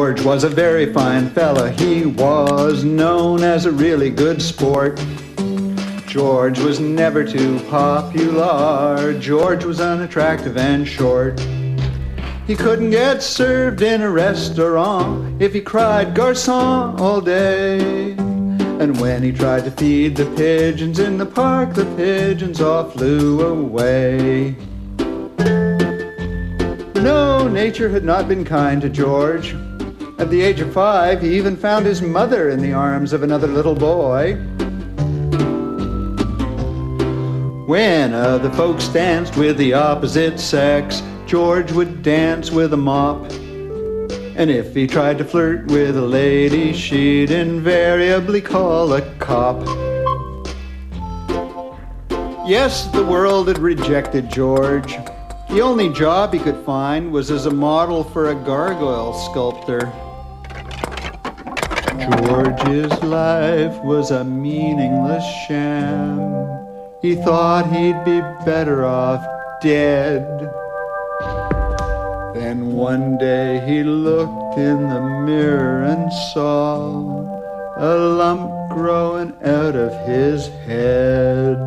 George was a very fine fella. He was known as a really good sport. George was never too popular. George was unattractive and short. He couldn't get served in a restaurant if he cried garçon all day. And when he tried to feed the pigeons in the park, the pigeons all flew away. No, nature had not been kind to George. At the age of 5, he even found his mother in the arms of another little boy. When other folks danced with the opposite sex, George would dance with a mop. And if he tried to flirt with a lady, she'd invariably call a cop. Yes, the world had rejected George. The only job he could find was as a model for a gargoyle sculptor. George's life was a meaningless sham. He thought he'd be better off dead. Then one day he looked in the mirror and saw a lump growing out of his head.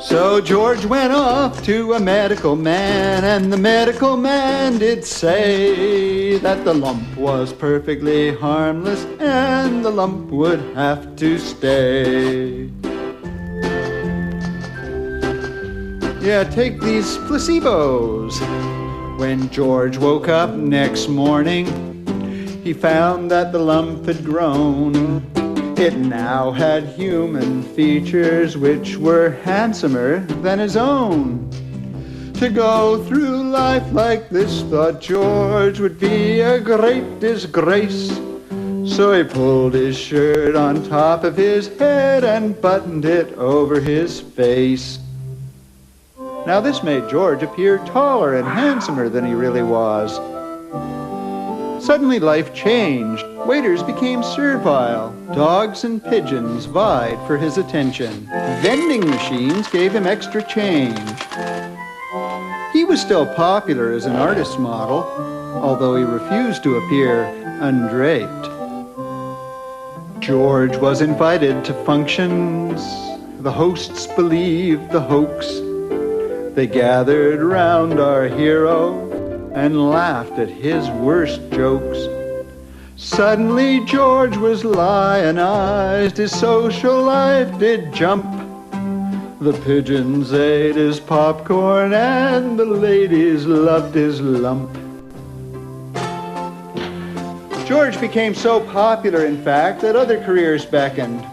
So George went off to a medical man, and the medical man did say that the lump was perfectly harmless and the lump would have to stay. Yeah, take these placebos. When George woke up next morning, he found that the lump had grown. It now had human features which were handsomer than his own. To go through life like this, thought George, would be a great disgrace. So he pulled his shirt on top of his head and buttoned it over his face. Now this made George appear taller and handsomer than he really was. Suddenly life changed. Waiters became servile. Dogs and pigeons vied for his attention. Vending machines gave him extra change. He was still popular as an artist's model, although he refused to appear undraped. George was invited to functions. The hosts believed the hoax. They gathered round our hero and laughed at his worst jokes. Suddenly George was lionized, his social life did jump. The pigeons ate his popcorn and the ladies loved his lump. George became so popular, in fact, that other careers beckoned.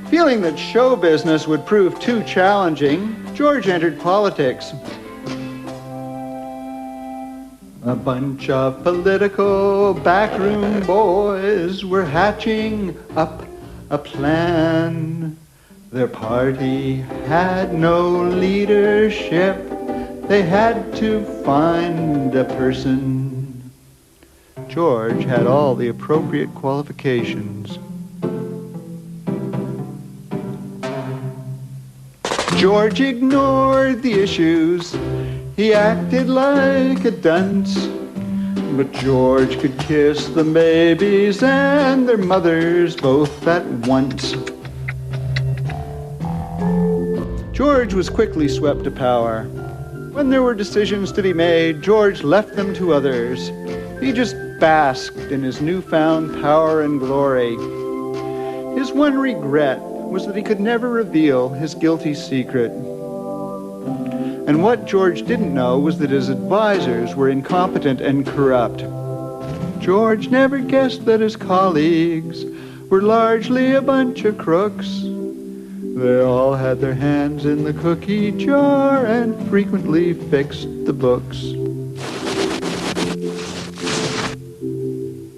Feeling that show business would prove too challenging, George entered politics. A bunch of political backroom boys were hatching up a plan. Their party had no leadership. They had to find a person. George had all the appropriate qualifications. George ignored the issues. He acted like a dunce. But George could kiss the babies and their mothers both at once. George was quickly swept to power. When there were decisions to be made, George left them to others. He just basked in his newfound power and glory. His one regret was that he could never reveal his guilty secret. And what George didn't know was that his advisors were incompetent and corrupt. George never guessed that his colleagues were largely a bunch of crooks. They all had their hands in the cookie jar and frequently fixed the books.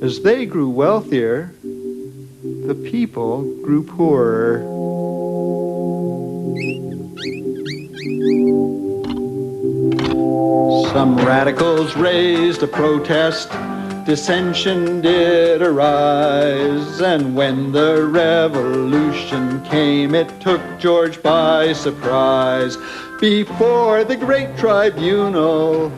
As they grew wealthier, the people grew poorer. Some radicals raised a protest, dissension did arise, and when the revolution came, it took George by surprise. Before the great tribunal,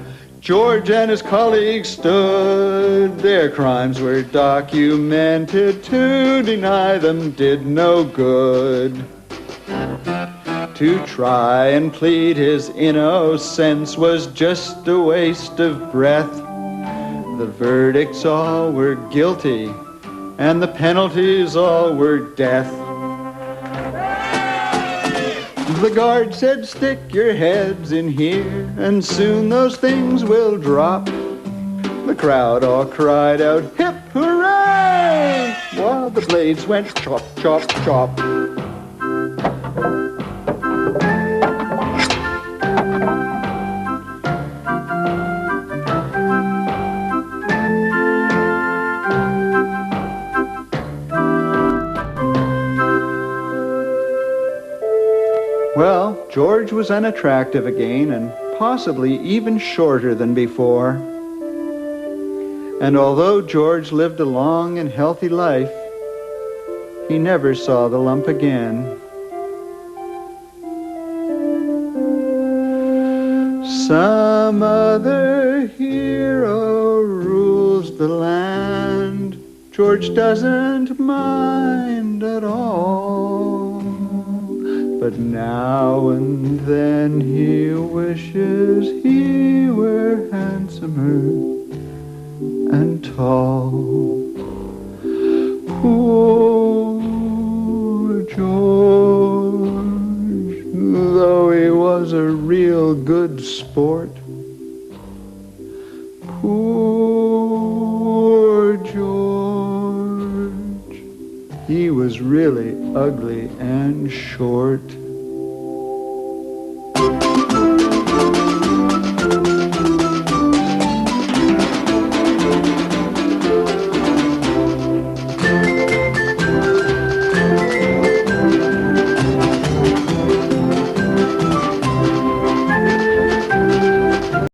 George and his colleagues stood. Their crimes were documented. To deny them did no good. To try and plead his innocence was just a waste of breath. The verdicts all were guilty, and the penalties all were death. The guard said, "Stick your heads in here, and soon those things will drop." The crowd all cried out, "Hip hooray!" while the blades went chop, chop, chop. Well, George was unattractive again, and possibly even shorter than before. And although George lived a long and healthy life, he never saw the lump again. Some other hero rules the land. George doesn't mind at all. But now and then he wishes he were handsomer and tall. Poor George, though he was a real good sport. Poor George, he was really ugly and short.